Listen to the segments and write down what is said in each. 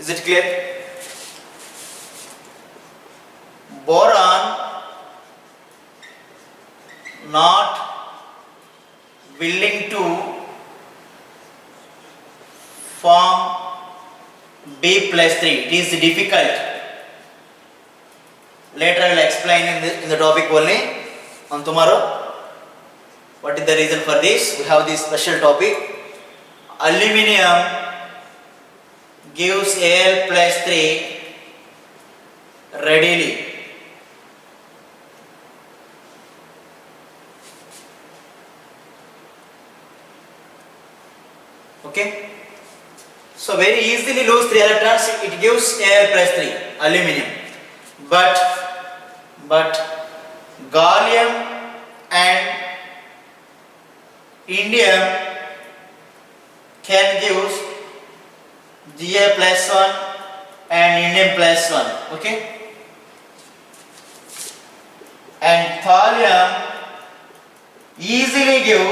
Is it clear? Boron not willing to form B plus 3. It is difficult. Later I will explain in the topic only on tomorrow. What is the reason for this? We have this special topic. Aluminium gives Al plus 3 readily. Okay? So very easily lose 3 electrons, it gives Al plus 3, aluminium. But gallium and indium can give Ga plus 1 and indium plus 1. Okay? And thallium easily give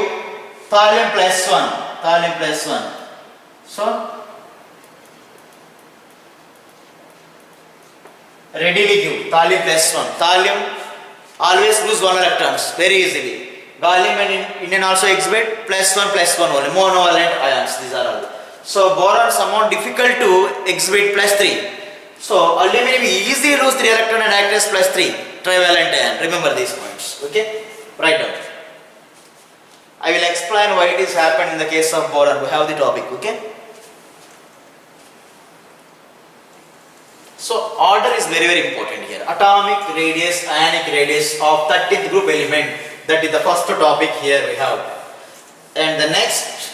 thallium plus 1. Thallium plus 1. So readily give thallium plus 1. Thallium always lose 1 electrons very easily. Gallium and indium also exhibit plus 1 only. Monovalent ions, these are all. So boron somewhat difficult to exhibit plus 3. So aluminum easily lose 3 electron and act as plus 3 trivalent ion. Remember these points. Okay? Write down. I will explain why it is happened in the case of boron. We have the topic. Okay? So order is very, very important here. Atomic radius, ionic radius of 13th group element. That is the first topic here we have. And the next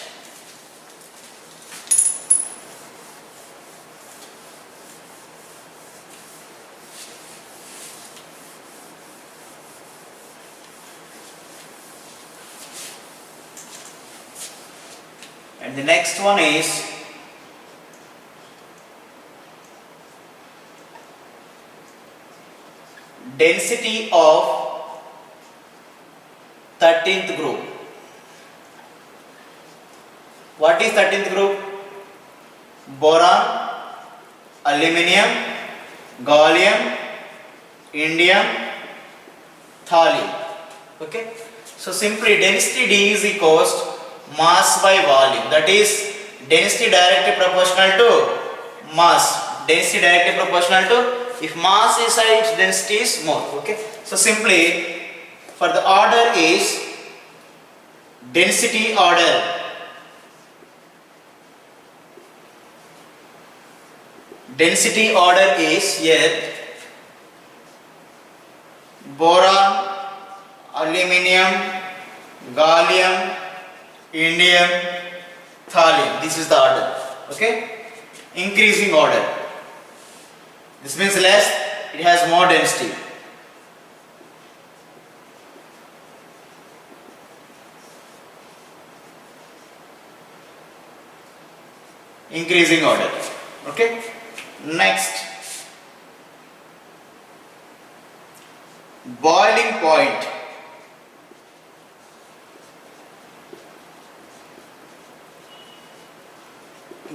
one is density of 13th group. What is 13th group? Boron, aluminium, gallium, indium, thallium. Okay? So simply density D is equals mass by volume. That is density directly proportional to mass. Density directly proportional to, if mass is high, its density is more. Okay? So simply for the order is density order. Density order is here boron, aluminium, gallium, indium, thallium. This is the order. Okay? Increasing order. This means less, it has more density. Increasing order. Okay? Next, boiling point.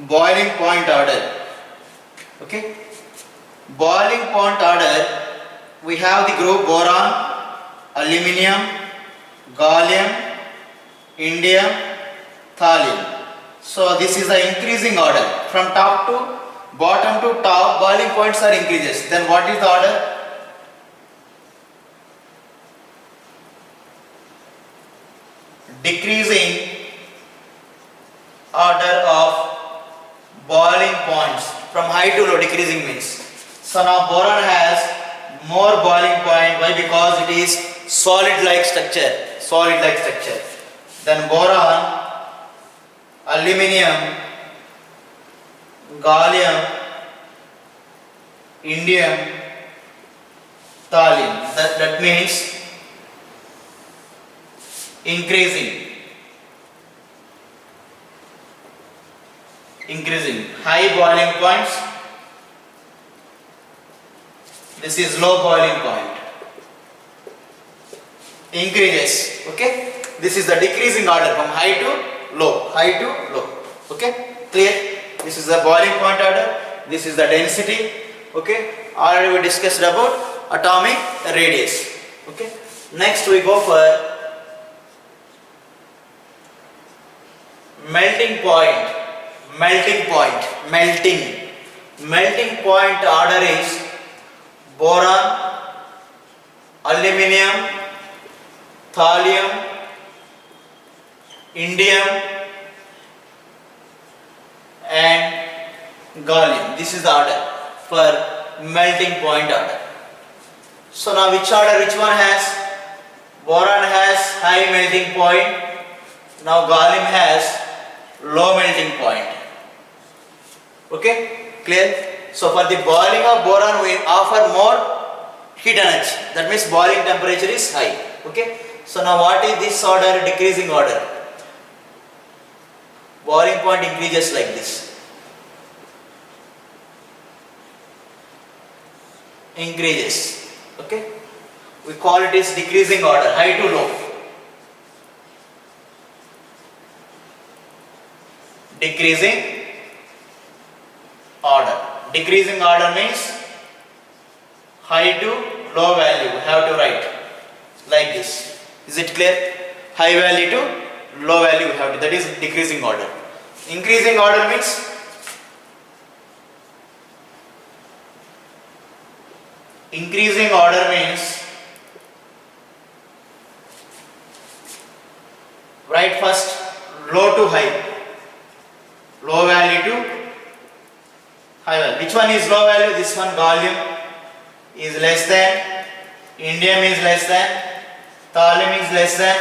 Boiling point order. Okay? Boiling point order, we have the group boron, aluminium, gallium, indium, thallium. So this is the increasing order. From top to bottom to top, boiling points are increases. Then what is the order? Decreasing order of boiling points. From high to low, decreasing means. So now boron has more boiling point. Why? Because it is solid like structure. Solid like structure. Then boron, aluminium, gallium, indium, thallium. That means increasing. Increasing. High boiling points. This is low boiling point. Increases. Okay. This is the decreasing order from high to low. High to low. Okay. Clear? This is the boiling point order. This is the density. Okay, already we discussed about atomic radius. Okay, next we go for melting point. Melting point order is boron, aluminum, thallium, indium and gallium. This is the order for melting point order. So now which one has? Boron has high melting point. Now gallium has low melting point. Okay, clear? So for the boiling of boron we offer more heat energy. That means boiling temperature is high. Okay. So now what is this order? Decreasing order. Boiling point increases like this. Increases. Okay. We call it as decreasing order, high to low. Decreasing order. Decreasing order means high to low value. We have to write like this. Is it clear? High value to low value we have to. That is decreasing order. Increasing order means write first low to high. Low value to high value. Which one is low value? This one, gallium is less than, indium is less than, thallium is less than,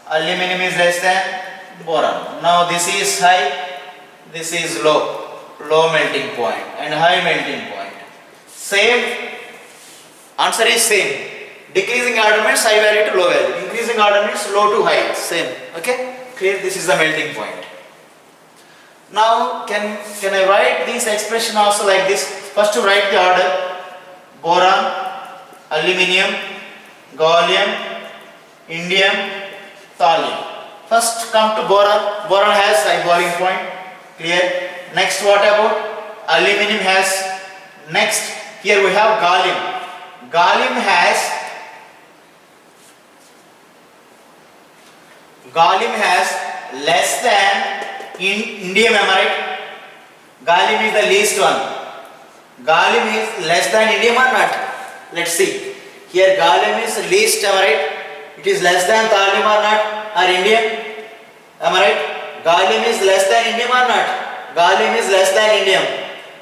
aluminum is less than boron. Now this is high, this is low melting point and high melting point. Same, answer is same. Decreasing order means high value to low value. Increasing order means low to high. Same. Okay? Clear? This is the melting point. Now can I write this expression also like this? First to write the order: boron, aluminum, gallium, indium, thallium. First come to boron. Boron has high boiling point. Clear? Next what about aluminum has? Next here we have gallium. Gallium has less than indium, am I right? Gallium is the least one. Gallium is less than indium or not? Let's see. Here gallium is least, am I right? It is less than thallium or not? Or indium? Am I right? Gallium is less than indium or not? Gallium is less than indium.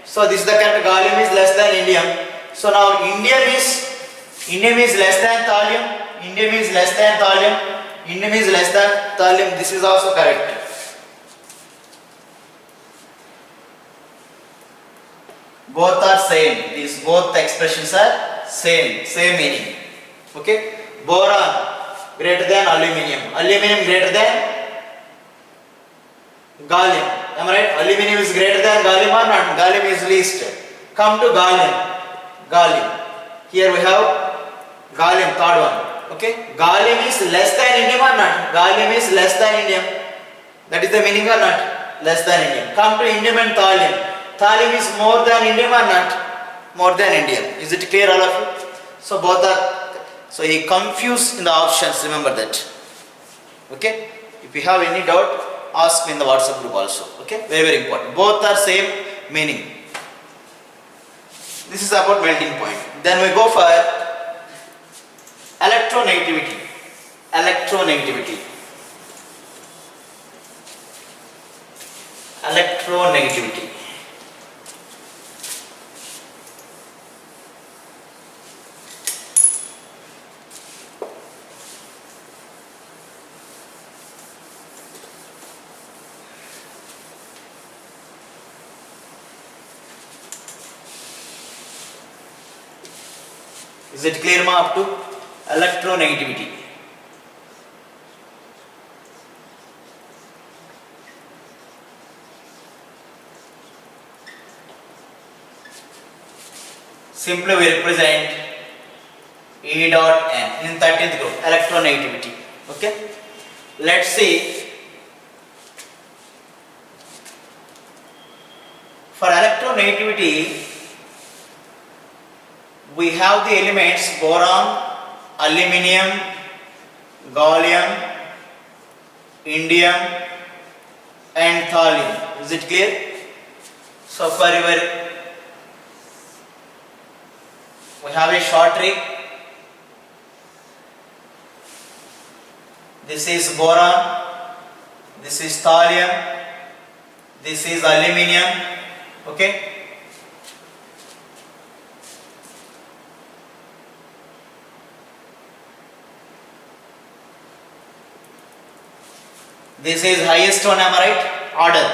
So this is the correct. Gallium is less than indium. So now indium is less than thallium. Indium is less than thallium. Indium is less than thallium. This is also correct. Both are same. These both expressions are same meaning. Okay. Boron greater than aluminum. Aluminum greater than gallium. Am I right? Aluminum is greater than gallium or not? Gallium is least. Come to gallium. Here we have gallium, third one. Okay. Gallium is less than indium or not? Gallium is less than indium. That is the meaning or not? Less than indium. Come to indium and thallium. Thallium is more than indium or not? More than indium. Is it clear all of you? So both are, so he confused in the options, remember that. Okay. If you have any doubt, ask me in the WhatsApp group also. Okay. Very important. Both are same meaning. This is about melting point. Then we go for electronegativity. Electronegativity. Is it clear ma up to electronegativity? Simply we represent E dot N in 13th group, electronegativity. Okay. Let's see. For electronegativity, we have the elements boron, aluminium, gallium, indium and thallium. Is it clear? So for your, we have a short trick. This is boron, this is thallium, this is aluminium. Okay. This is highest one, am I right? Order.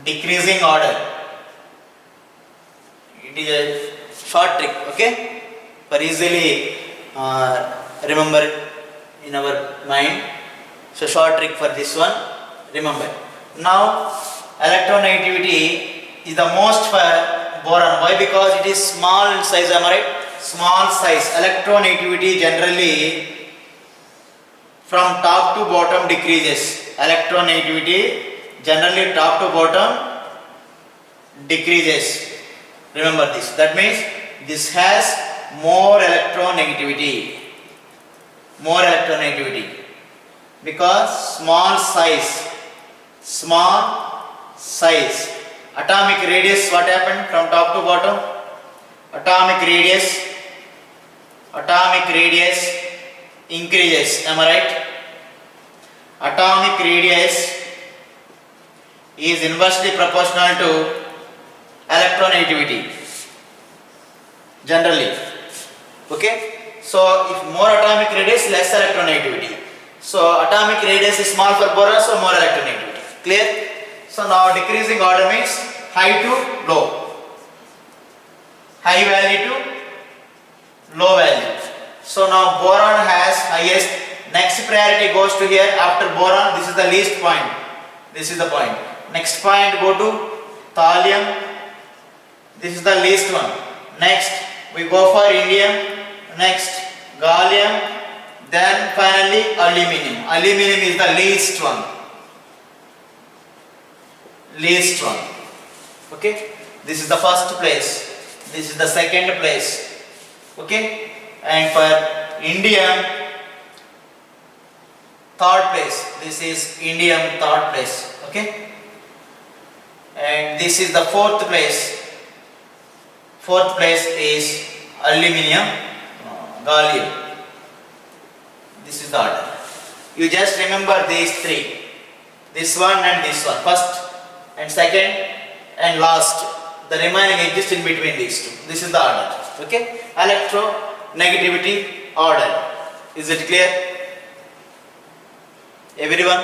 Decreasing order. It is a short trick, okay? For easily remember in our mind. So short trick for this one, remember. Now electronegativity is the most for boron. Why? Because it is small in size, am I right? Small size. Electronegativity generally from top to bottom decreases. Electronegativity generally top to bottom decreases. Remember this. That means this has more electronegativity. More electronegativity. Because small size. Atomic radius, what happened from top to bottom? Atomic radius increases, am I right? Atomic radius is inversely proportional to electronegativity generally. Okay, so if more atomic radius, less electronegativity. So atomic radius is small for boron, so more electronegativity. Clear? So now decreasing order means high to low, high value to low value. So now boron has highest. Next priority goes to here. After boron, this is the least point. This is the point. Next point go to thallium. This is the least one. Next we go for indium. Next gallium. Then finally aluminium. Aluminium is the least one. Least one. Okay. This is the first place. This is the second place. Okay. And for indium, third place. This is indium, third place. Okay. And this is the fourth place. Fourth place is aluminium, gallium. This is the order. You just remember these three. This one and this one. First and second and last. The remaining exists in between these two. This is the order. Okay. Electronegativity order. Is it clear? Everyone?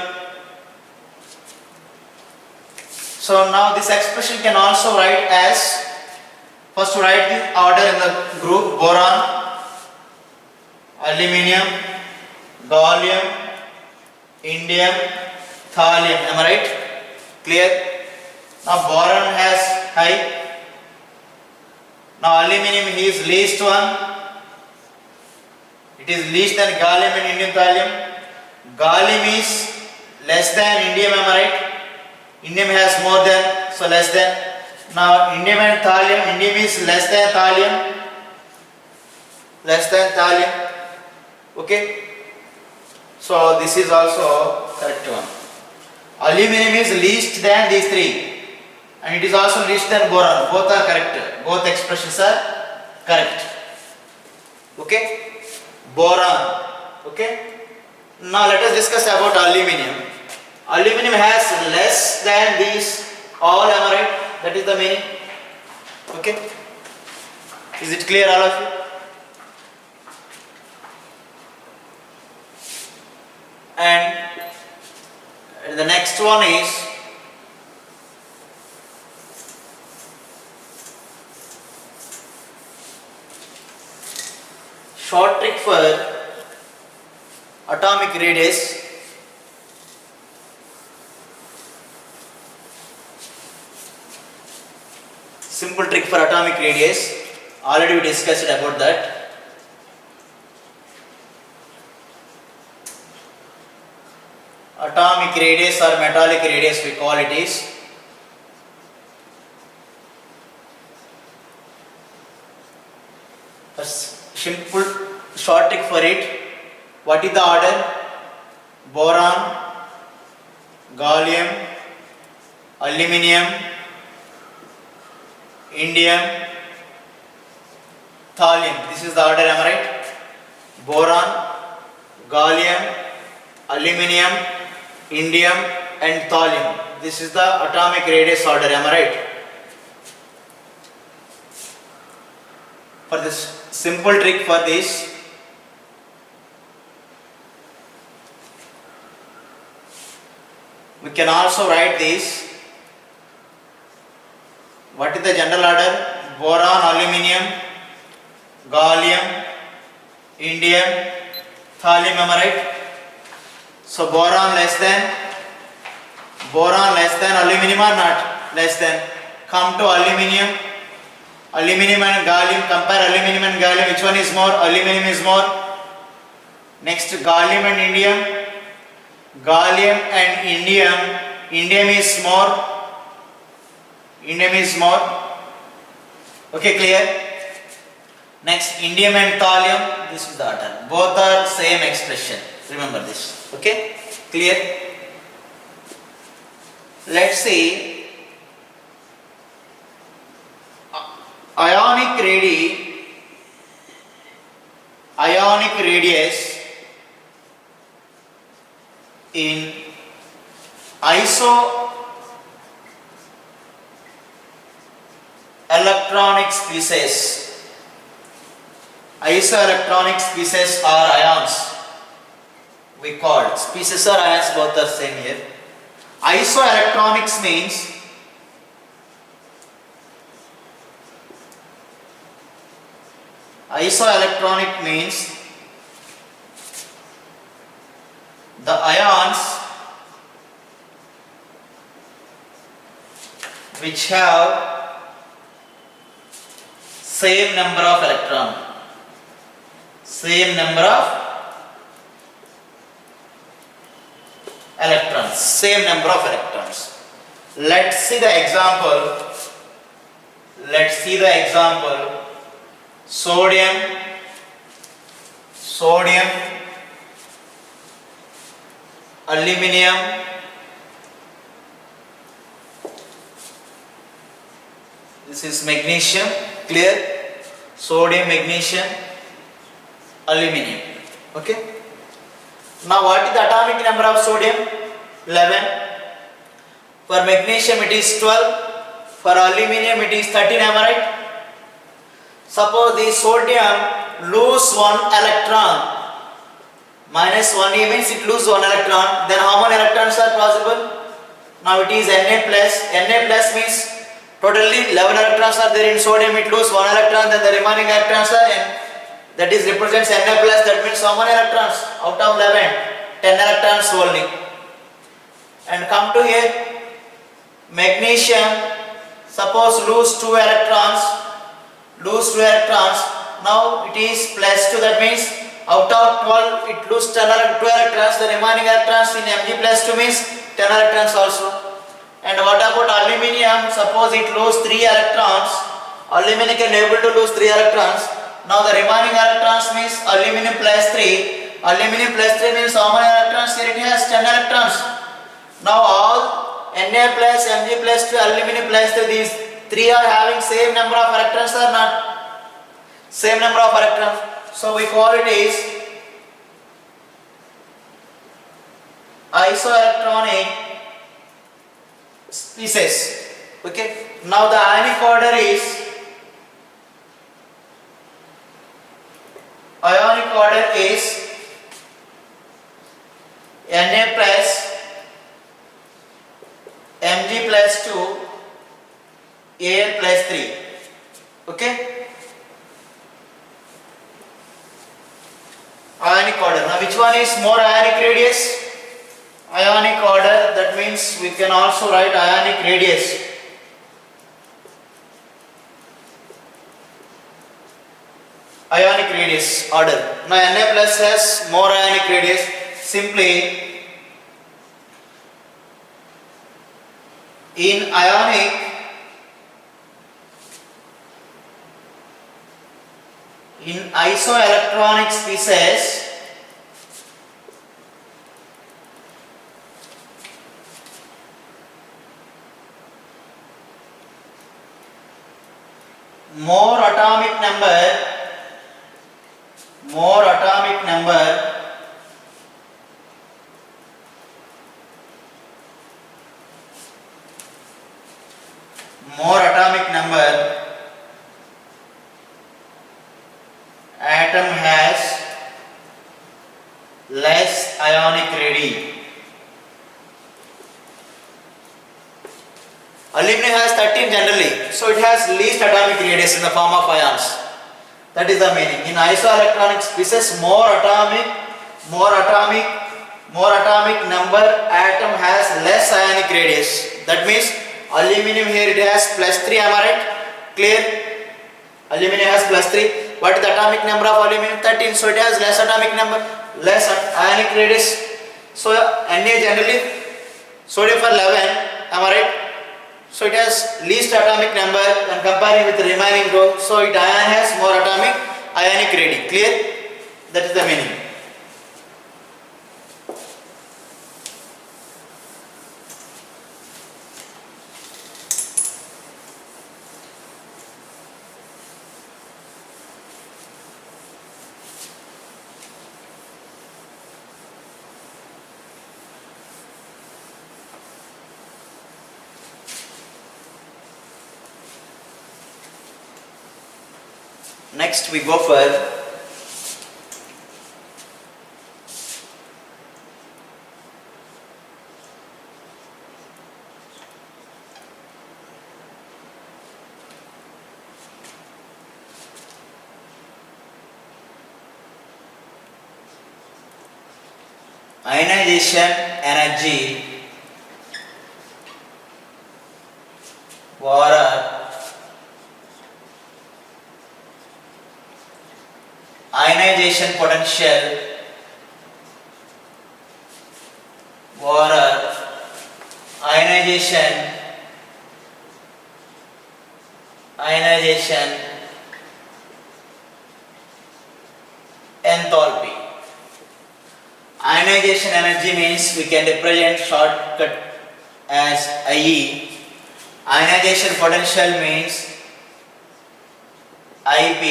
So now this expression can also write as, first write the order in the group boron, aluminium, gallium, indium, thallium. Am I right? Clear? Now boron has high. Now aluminium is least one. It is least than gallium and indium, thallium. Gallium is less than indium, am I right? Indium has more than, so less than. Now indium and thallium, indium is less than thallium. Less than thallium. Okay. So this is also correct one. Aluminium is least than these three. And it is also least than boron. Both are correct. Both expressions are correct. Okay. Boron. Okay. Now let us discuss about aluminium. Aluminium has less than these all, am I right? That is the meaning. Okay. Is it clear, all of you? And the next one is short trick for atomic radius. Simple trick for atomic radius. Already we discussed about that. atomic radius or metallic radius we call it is. A simple short trick for it. What is the order? Boron, gallium, aluminium, indium, thallium. This is the order, am I right? Boron, gallium, aluminium, indium and thallium. This is the atomic radius order, am I right? For this simple trick for this, we can also write this. What is the general order? Boron, aluminium, gallium, indium, thallium, am I right? So boron less than aluminium or not? Less than. Come to aluminium. Aluminium and gallium. Compare aluminium and gallium. Which one is more? Aluminium is more. Next, gallium and indium. Gallium and indium. Indium is more. Indium is more. Okay, clear? Next, indium and thallium. This is the order. Both are same expression. Remember this. Okay? Clear? Let's see. Ionic radius in isoelectronic species. Isoelectronic species are ions. We called species or ions, both are same here. Isoelectronics means the ions which have same number of electrons. Same number of electrons. Let's see the example. Sodium, aluminium, this is magnesium, clear? Sodium, magnesium, aluminium. Okay? Now what is the atomic number of sodium? 11. For magnesium it is 12. For aluminium it is 13, am I right? Suppose the sodium lose one electron. -1 E means it lose one electron. Then how many electrons are possible? Now it is Na plus. Na plus means totally 11 electrons are there in sodium. It lose one electron. Then the remaining electrons are N. That is represents Na plus. That means how many electrons? Out of 11, 10 electrons only. And come to here. Magnesium. Suppose lose 2 electrons. Now it is plus 2. That means out of 12 it loses 2 electrons. The remaining electrons in Mg plus 2 means 10 electrons also. And what about aluminium? Suppose it loses 3 electrons. Aluminium can able to lose 3 electrons. Now the remaining electrons means aluminium plus 3. Aluminium plus 3 means how many electrons? Here it has 10 electrons. Now all Na plus, Mg plus 2, aluminium plus 3, these 3 are having same number of electrons or not? Same number of electrons. So we call it is isoelectronic species. Okay. Now the ionic order is Na plus, Mg plus 2, Al plus 3. Okay. Ionic order. Now which one is more ionic radius? Ionic order, that means we can also write ionic radius. Ionic radius order. Now Na plus has more ionic radius. Simply In ionic, in isoelectronic species, more atomic number more atomic number atom has less ionic radii. Aluminum has 13 generally, so it has least atomic radius in the form of ions. That is the meaning. In isoelectronic species, more atomic number atom has less ionic radius. That means aluminum here it has +3. Am I right? Clear? Aluminum has +3. What is the atomic number of aluminum? 13. So it has less atomic number, less ionic radius. So Na generally, sodium for 11. Am I right? So it has least atomic number when comparing with the remaining row. So it has more ionic radii. Clear? That is the meaning. Next we go for ionization energy or ionization potential or ionization enthalpy. Ionization energy means we can represent shortcut as IE. Ionization potential means IP.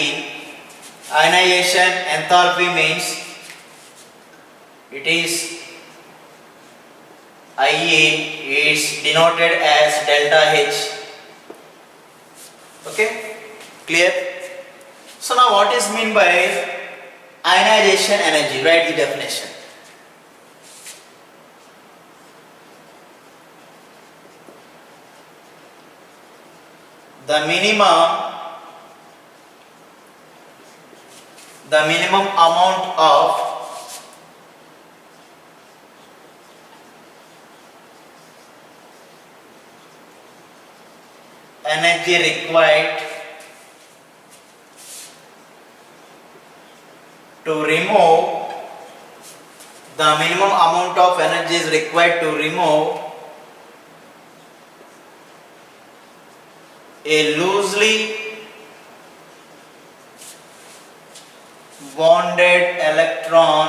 Ionization enthalpy means it is IE is denoted as delta H. Okay, clear? So now what is meant by ionization energy? Write the definition. The minimum amount of energy required to remove a loosely bonded electron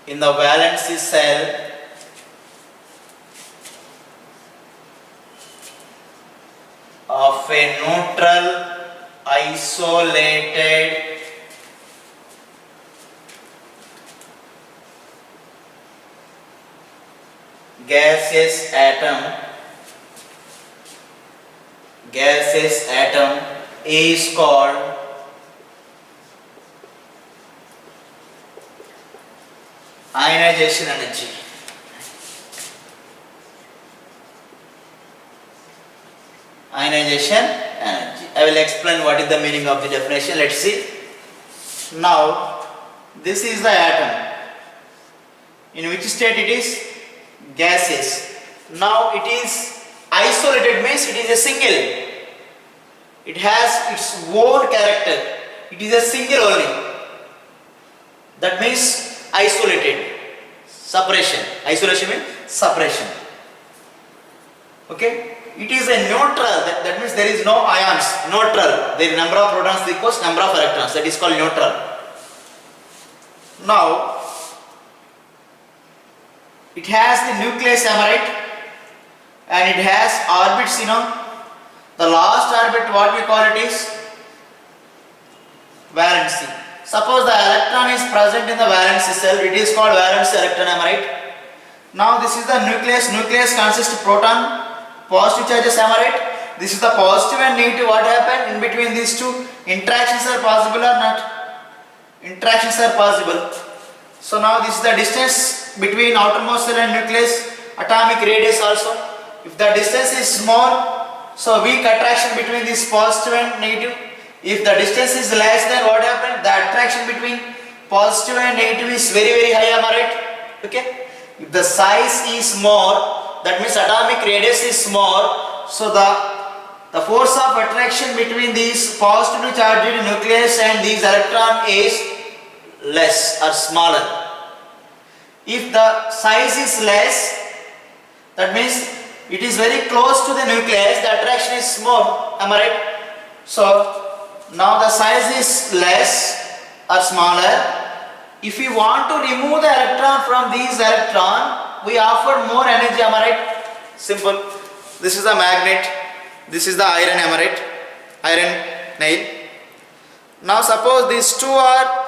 in the valence shell of a neutral isolated gaseous atom is called ionization energy. Ionization energy. I will explain what is the meaning of the definition. Let's see. Now, this is the atom. In which state it is? Gaseous. Now it is isolated, means it is a single. It has its own character. It is a single only. That means isolated. Separation. Isolation means separation. Okay. It is a neutral. That means there is no ions. Neutral. The number of protons equals number of electrons. That is called neutral. Now, it has the nucleus, am I right? And it has orbits, The last orbit, what we call it is valency. Suppose the electron is present in the valency cell, it is called valency electron, am I right? Now this is the nucleus. Nucleus consists of proton, positive charges, am I right? This is the positive and negative. What happened in between these two? Interactions are possible or not? Interactions are possible. So now this is the distance between outermost cell and nucleus, atomic radius also. If the distance is small, so weak attraction between this positive and negative. If the distance is less, then what happens? The attraction between positive and negative is very high, am I right? Okay. If the size is more, that means atomic radius is small, so the force of attraction between these positively charged nucleus and these electron is less or smaller. If the size is less, that means it is very close to the nucleus, the attraction is small, am I right? So now the size is less or smaller. If we want to remove the electron from these electron, we offer more energy, am I right? Simple. This is the magnet, this is the iron, am I right? Iron nail. Now suppose these two are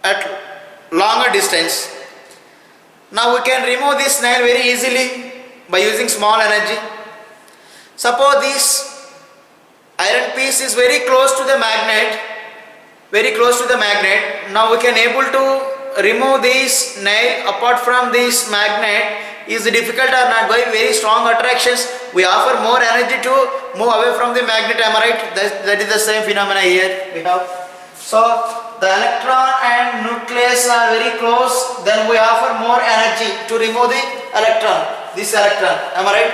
at longer distance. Now we can remove this nail very easily by using small energy. Suppose this iron piece is very close to the magnet, Now we can able to remove this nail apart from this magnet. Is difficult or not? By very strong attractions, we offer more energy to move away from the magnet, am I right? That is the same phenomena here we have. So the electron and nucleus are very close, then we offer more energy to remove the electron, this electron, am I right?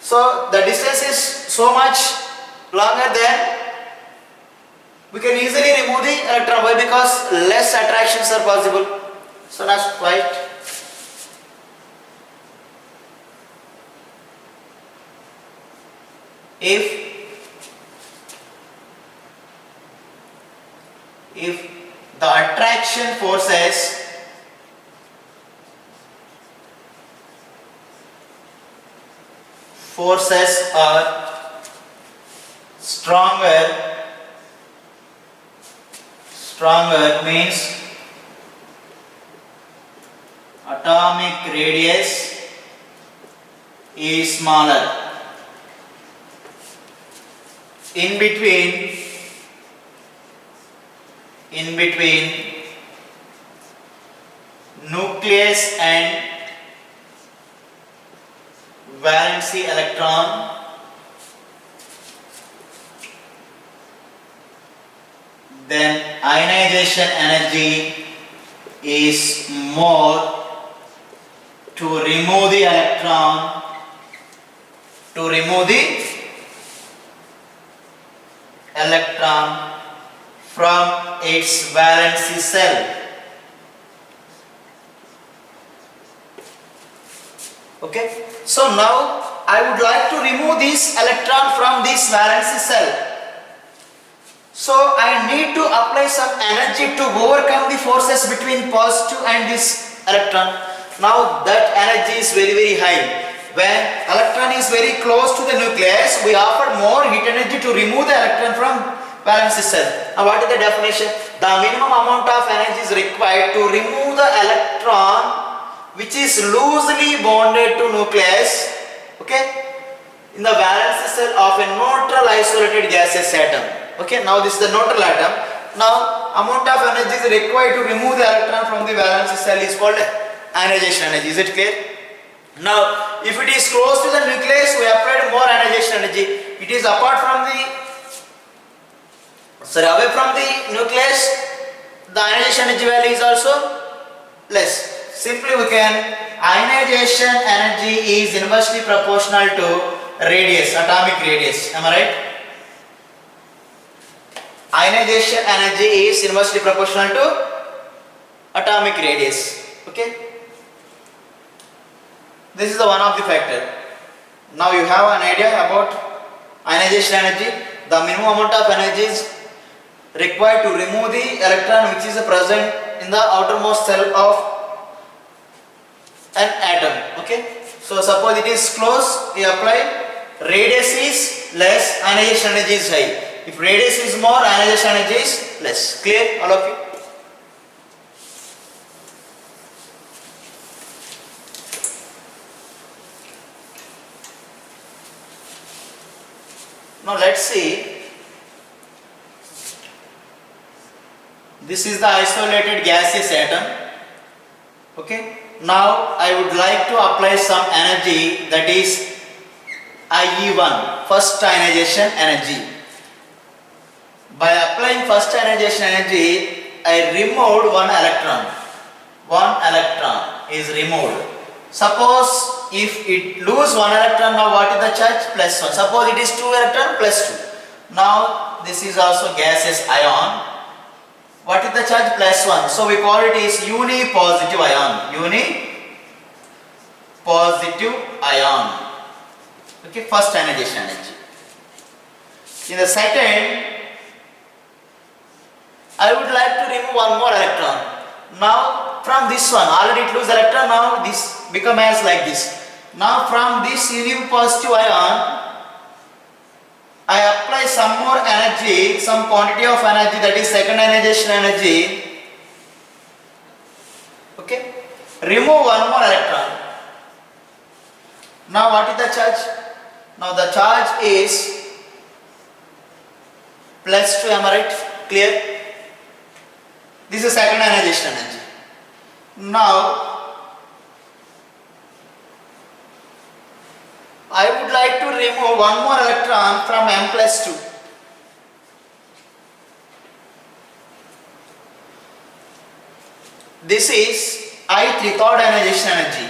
So the distance is so much longer, than we can easily remove the electron. Why? Because less attractions are possible. So now right. If the attraction forces are stronger means atomic radius is smaller. In between nucleus and valency electron, then ionization energy is more to remove the electron, from its valency cell. Okay, so now I would like to remove this electron from this valency cell. So I need to apply some energy to overcome the forces between positive and this electron. Now that energy is very high. When electron is very close to the nucleus, we offer more heat energy to remove the electron from valency cell. Now what is the definition? The minimum amount of energy is required to remove the electron which is loosely bonded to nucleus, okay, in the valence cell of a neutral isolated gaseous atom. Okay, now this is the neutral atom. Now amount of energy is required to remove the electron from the valence cell is called ionization energy. Is it clear? Now if it is close to the nucleus, we applied more ionization energy. It is apart from the away from the nucleus, the ionization energy value is also less. Simply we can, ionization energy is inversely proportional to radius, atomic radius. Am I right? ionization energy is inversely proportional to atomic radius. Okay, this is the one of the factor. Now you have an idea about ionization energy. The minimum amount of energy is required to remove the electron which is present in the outermost cell of an atom. Okay, so suppose it is close, we apply, radius is less, ionization energy is high. If radius is more, ionization energy is less. Clear, all of you? Now let's see. This is the isolated gaseous atom. Okay. Now I would like to apply some energy, that is IE1, first ionization energy. By applying first ionization energy, I removed one electron. One electron is removed. Suppose if it lose one electron, now what is the charge? Plus 1. Suppose it is 2 electron, plus 2. Now this is also gaseous ion. What is the charge? Plus 1. So we call it is uni-positive ion. Uni-positive ion. Okay, first ionization energy. In the second, I would like to remove one more electron. Now from this one, already it lose electron, now this become as like this. Now from this uni-positive ion, I apply some more energy, some quantity of energy, that is second ionization energy. Okay, remove one more electron. Now what is the charge? Now the charge is plus 2, am I right? Clear? This is second ionization energy. Now I would like to remove one more electron from M plus 2. This is I3, third ionization energy.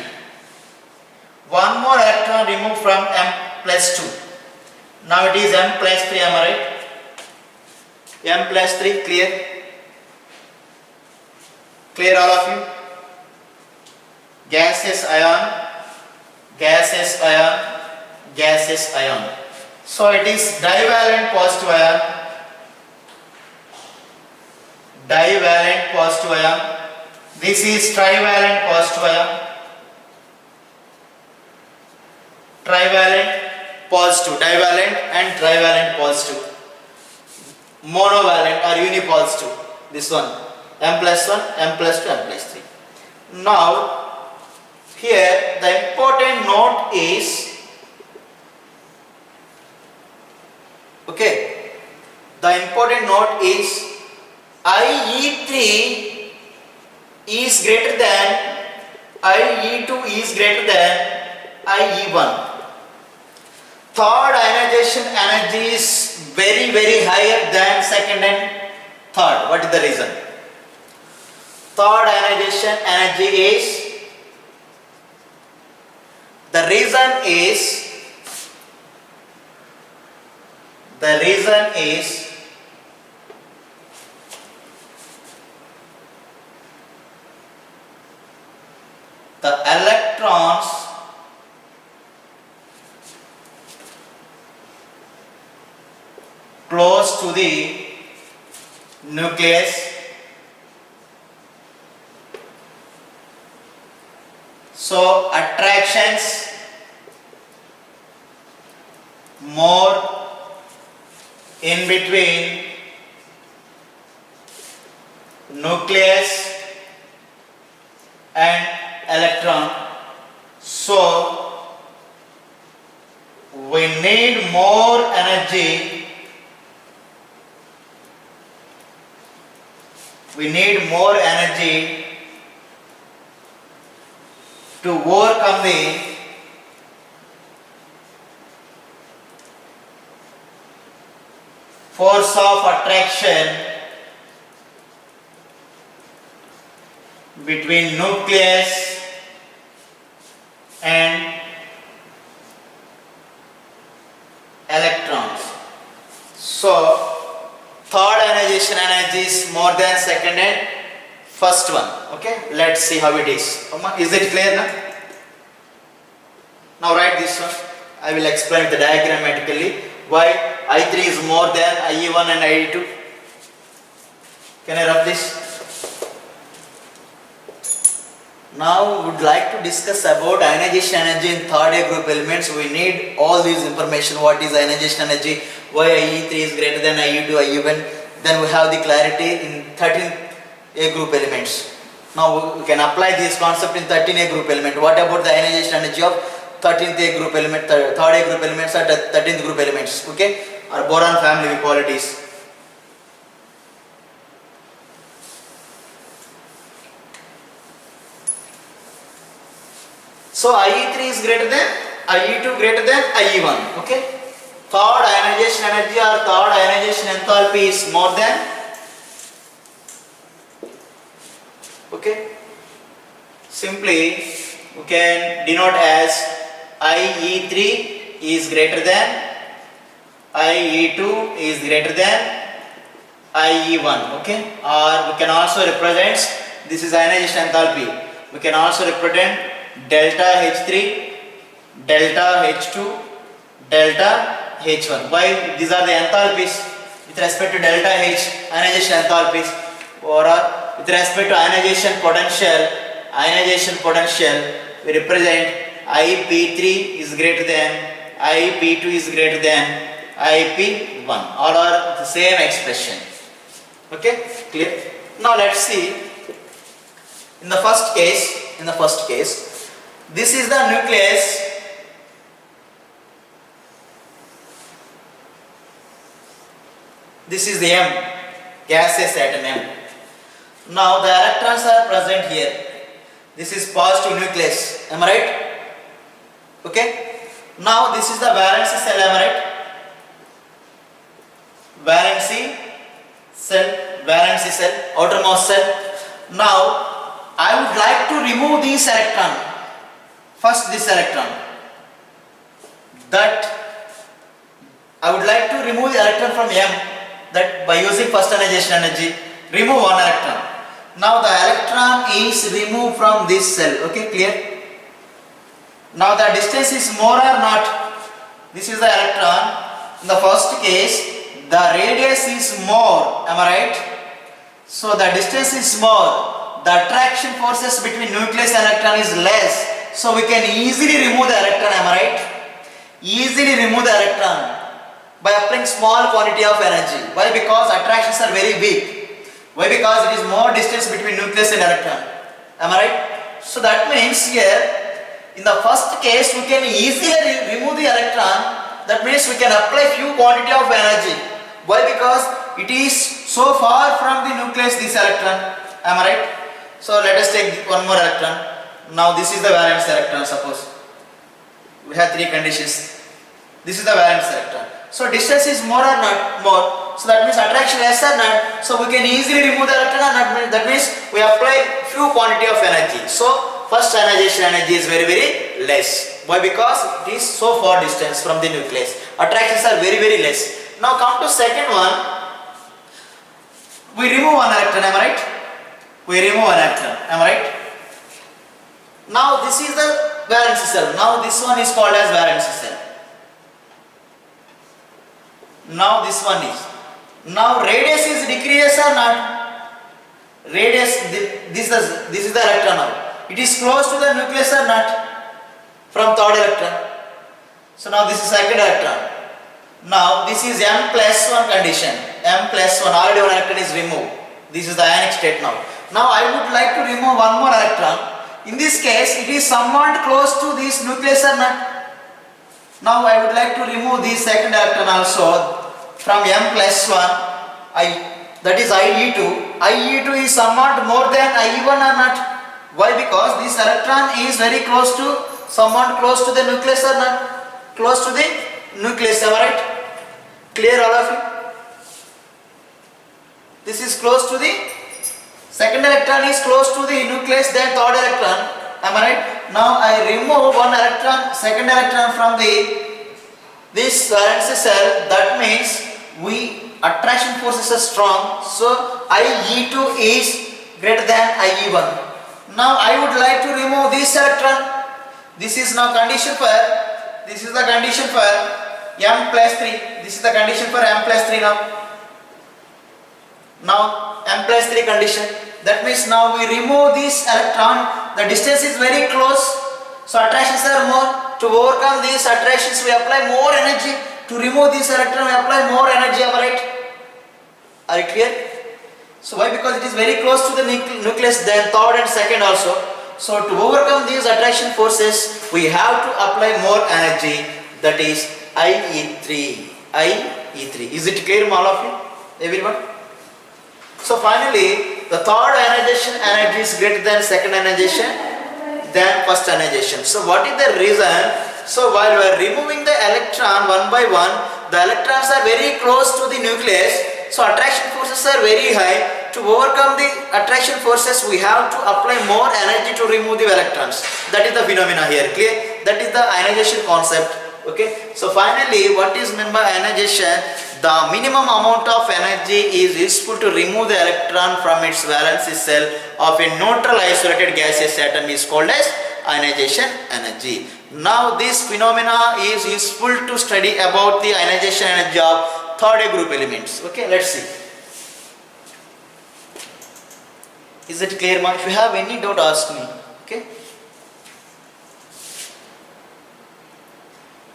One more electron removed from M plus 2. Now it is M plus 3, am I right? M plus 3, clear? Clear all of you? Gaseous ion, gaseous ion, gaseous ion. So it is divalent positive ion, divalent positive ion. This is trivalent positive ion, trivalent positive, divalent and trivalent positive, monovalent or unipositive. This one, M plus 1, M plus 2, M plus 3. Now here the important note is, okay, the important note is IE3 is greater than, IE2 is greater than IE1. Third ionization energy is very higher than second and third. What is the reason? Third ionization energy is, the reason is the electrons close to the nucleus, so attractions more in between nucleus and electron. So we need more energy, to overcome the force of attraction between nucleus and electrons. So third ionization energy is more than second and first one. Okay, let's see how it is. Is it clear now? Now write this one. I will explain the diagrammatically why I3 is more than IE1 and IE2. Can I rub this? Now would like to discuss about ionization energy in third A group elements. We need all these information. What is ionization energy? Why IE3 is greater than IE2, IE1? Then we have the clarity in 13th A group elements. Now we can apply this concept in 13A group element. What about the ionization energy of 13th A group element, 3rd A group elements or 13th group elements? Okay, or boron family we call it is. So IE3 is greater than IE2 greater than IE1. Okay, third ionization energy or third ionization enthalpy is more than. Okay, simply we can denote as IE3 is greater than IE2 is greater than IE1. Okay, or we can also represent, this is ionization enthalpy, we can also represent delta H3, delta H2, delta H1. Why? These are the enthalpies with respect to delta H, ionization enthalpies, or with respect to ionization potential, we represent IP3 is greater than IP2 is greater than IP1. All are the same expression. Okay, clear? Now let's see. In the first case, this is the nucleus. This is the M, gaseous atom M. Now the electrons are present here. This is positive nucleus. Am I right? Okay. Now this is the valency cell. Am I right? Valency cell, outermost cell. Now I would like to remove this electron. First this electron. That I would like to remove the electron from M. That by using first ionization energy, remove one electron. Now the electron is removed from this cell. Okay, clear? Now the distance is more or not? This is the electron. In the first case, the radius is more. Am I right? So the distance is more. The attraction forces between nucleus and electron is less. So we can easily remove the electron. Am I right? Easily remove the electron by applying small quantity of energy. Why? Because attractions are very big. Why? Because it is more distance between nucleus and electron. Am I right? So that means here, in the first case, we can easily remove the electron. That means we can apply few quantity of energy. Why? Because it is so far from the nucleus, this electron. Am I right? So let us take one more electron. Now this is the valence electron, suppose. We have three conditions. This is the valence electron. So distance is more or not more. So that means attraction less or not. So we can easily remove the electron, and that means we apply few quantity of energy. So first ionization energy is very less. Why? Because it is so far distance from the nucleus. Attractions are very less. Now come to second one. We remove one electron. Am I right? We remove one electron. Am I right? Now this is the valence cell. Now this one is called as valence cell. Now this one is. Now radius is decreases or not? Radius, this is the electron now. It is close to the nucleus or not? From third electron. So now this is second electron. Now this is M plus 1 condition. M plus 1, already one electron is removed. This is the ionic state now. Now I would like to remove one more electron. In this case, it is somewhat close to this nucleus or not? Now I would like to remove this second electron also from M plus 1, that is IE2. IE2 is somewhat more than IE1 or not? Why? Because this electron is very close to, somewhat close to the nucleus or not? Close to the nucleus, am I right? Clear all of you? This is close to the, second electron is close to the nucleus than third electron, am I right? Now I remove one electron, second electron from this valence cell. That means we attraction forces are strong, so IE2 is greater than IE1. Now I would like to remove this electron. This is now condition for, this is the condition for M plus 3. This is the condition for M plus 3 now. Now M plus 3 condition. That means now we remove this electron. The distance is very close, so attractions are more. To overcome these attractions, we apply more energy. To remove this electron, we apply more energy. Am I right? Are you clear? So why? Because it is very close to the nucleus than third and second also. So to overcome these attraction forces, we have to apply more energy. That is IE3. IE3. Is it clear, all of you? Everyone? So finally, the third ionization energy is greater than second ionization than first ionization. So what is the reason? So while we are removing the electron one by one, the electrons are very close to the nucleus. So attraction forces are very high. To overcome the attraction forces, we have to apply more energy to remove the electrons. That is the phenomena here. Clear? That is the ionization concept. Okay. So finally, what is meant by ionization? The minimum amount of energy is useful to remove the electron from its valence cell of a neutral isolated gaseous atom is called as ionization energy. Now this phenomena is useful to study about the ionization energy of third group elements. Okay, let's see. Is it clear, ma? If you have any doubt, ask me. Okay.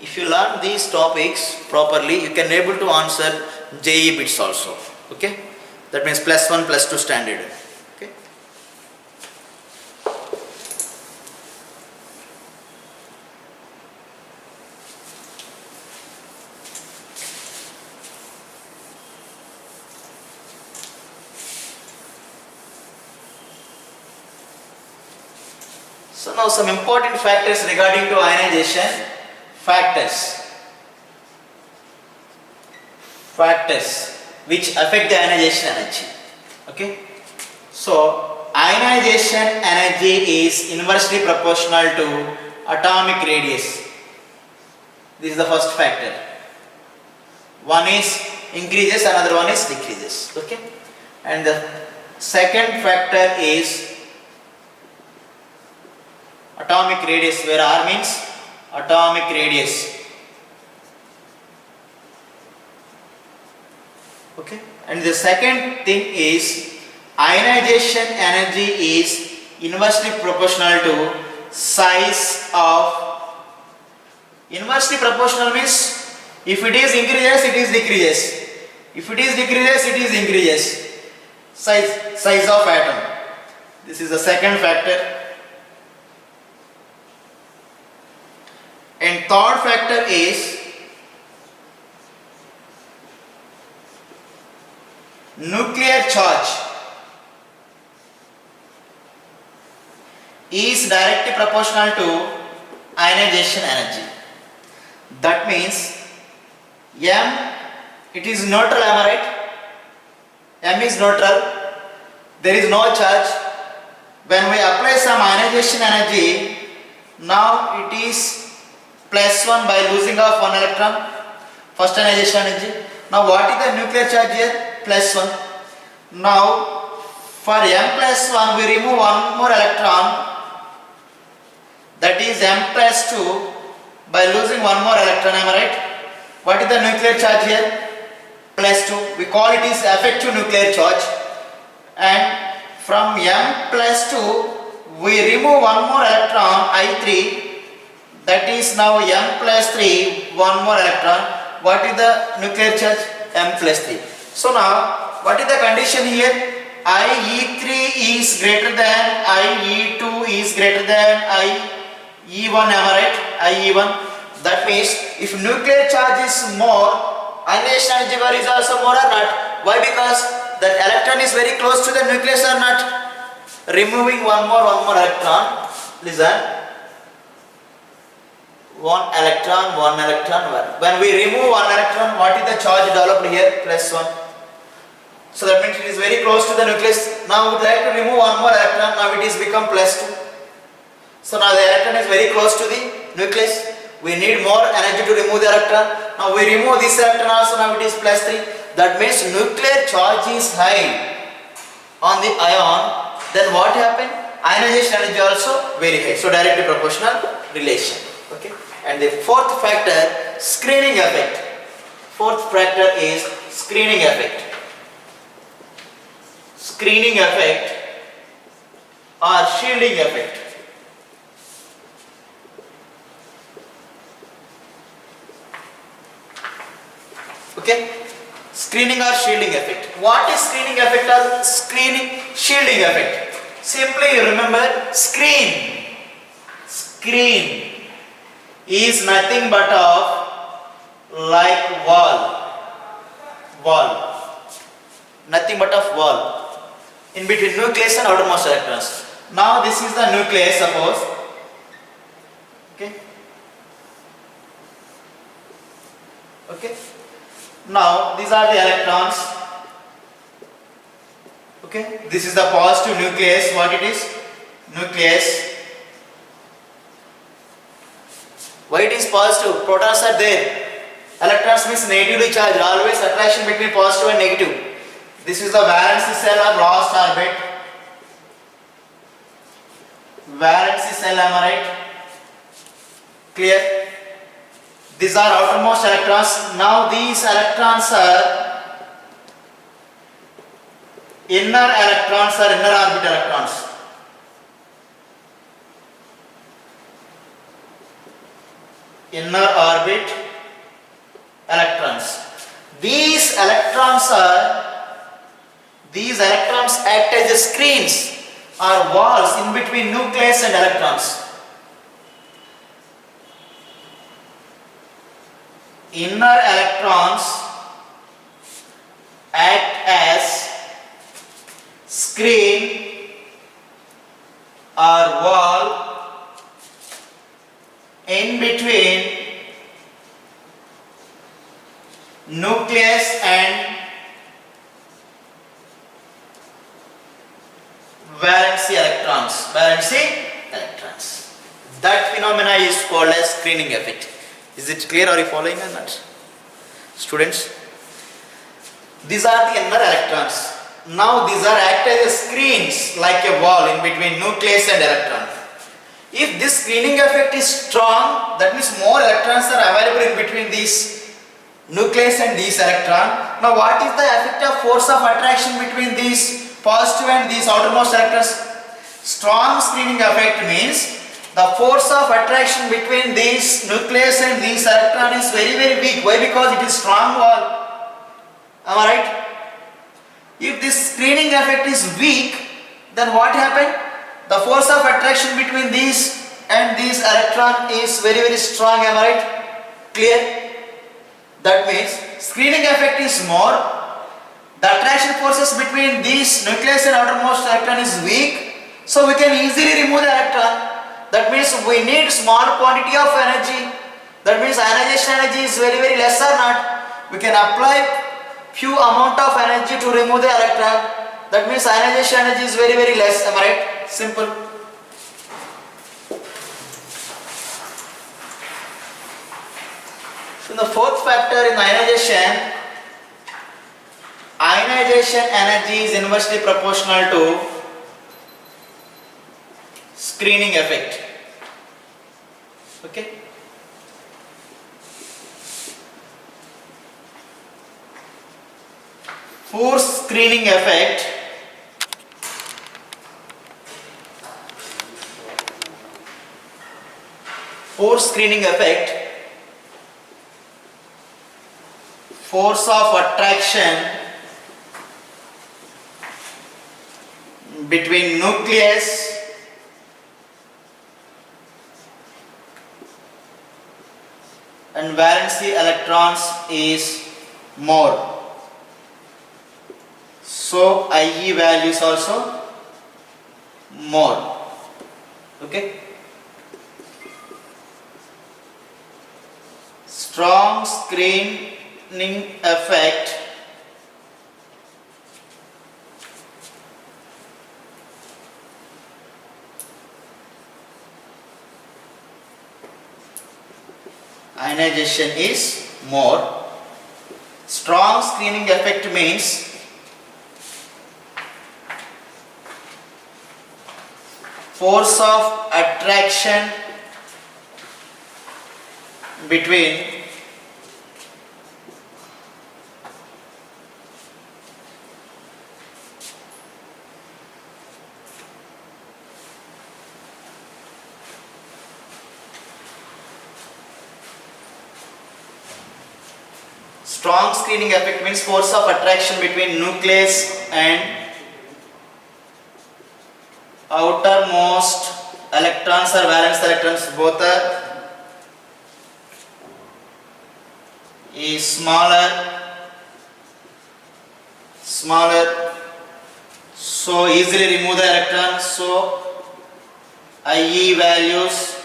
If you learn these topics properly, you can able to answer JEE bits also. Okay. That means +1, +2 standard. Okay. So now some important factors regarding to ionization. Factors which affect the ionization energy. Okay. So ionization energy is inversely proportional to atomic radius. This is the first factor. One is increases, another one is decreases. Okay. And the second factor is atomic radius, where R means atomic radius. Okay. And the second thing is ionization energy is inversely proportional to size of. Inversely proportional means if it is increases, it is decreases. If it is decreases, it is increases. Size of atom. This is the second factor. And third factor is nuclear charge is directly proportional to ionization energy. That means M, it is neutral, am I right? M is neutral, there is no charge. When we apply some ionization energy, now it is +1 by losing of one electron, first ionization energy. Now what is the nuclear charge here? +1. Now for M +1 we remove one more electron, that is M +2 by losing one more electron, am I right? What is the nuclear charge here? +2. We call it is effective nuclear charge. And from M +2 we remove one more electron, I3. That is now M +3, one more electron. What is the nuclear charge? M +3. So now, what is the condition here? IE3 is greater than IE2 is greater than IE1, am I right? IE1. That means if nuclear charge is more, ionization energy bar is also more or not? Why? Because that electron is very close to the nucleus or not? Removing one more electron. Listen. One electron. When we remove one electron, what is the charge developed here? +1. So that means it is very close to the nucleus. Now we would like to remove one more electron. Now it is become +2. So now the electron is very close to the nucleus. We need more energy to remove the electron. Now we remove this electron also, now it is plus 3. That means nuclear charge is high on the ion. Then what happened? Ionization energy also very high. So directly proportional relation. Okay. And the fourth factor, screening effect. Fourth factor is screening effect. Screening effect or shielding effect. Okay, screening or shielding effect. What is screening effect or shielding effect? Simply remember, screen is nothing but of like wall, nothing but of wall in between nucleus and outermost electrons. Now this is the nucleus, suppose. Okay. Now these are the electrons. Okay, this is the positive nucleus. What it is? Nucleus. Why it is positive? Protons are there. Electrons means negatively charged. Always attraction between positive and negative. This is the valence cell or last orbit. Valence cell, am I right? Clear? These are outermost electrons. Now these electrons are inner electrons or inner orbit electrons. Inner orbit electrons. These electrons act as screens or walls in between nucleus and electrons. Inner electrons act as screen or wall in between nucleus and valence electrons. That phenomena is called as screening effect. Is it clear? Are you following or not? Students, these are the inner electrons. Now these are act as screens like a wall in between nucleus and electron. If this screening effect is strong, that means more electrons are available in between these nucleus and these electron. Now what is the effective force of attraction between these positive and these outermost electrons? Strong screening effect means the force of attraction between these nucleus and these electron is very weak. Why? Because it is strong wall. Am I right? If this screening effect is weak, then what happened? The force of attraction between these and these electron is very strong. Am I right? Clear? That means screening effect is more. The attraction forces between these nucleus and outermost electron is weak, so we can easily remove the electron. That means we need small quantity of energy. That means ionization energy is very less or not. We can apply few amount of energy to remove the electron. That means ionization energy is very less. Am I right? Simple. So the fourth factor in ionization energy is inversely proportional to screening effect. Okay. Force screening effect force of attraction between nucleus and valence electrons is more. So IE value is also more. Okay. Strong screening effect ionization is more. Strong screening effect means force of attraction between strong screening effect means force of attraction between nucleus and outermost electrons or valence electrons, both are is smaller, so easily remove the electrons, so IE values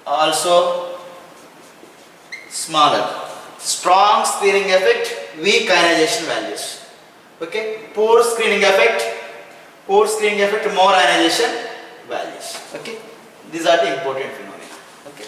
also smaller. Strong screening effect, weak ionization values. Okay, poor screening effect, more ionization values. Okay, these are the important phenomena. Okay.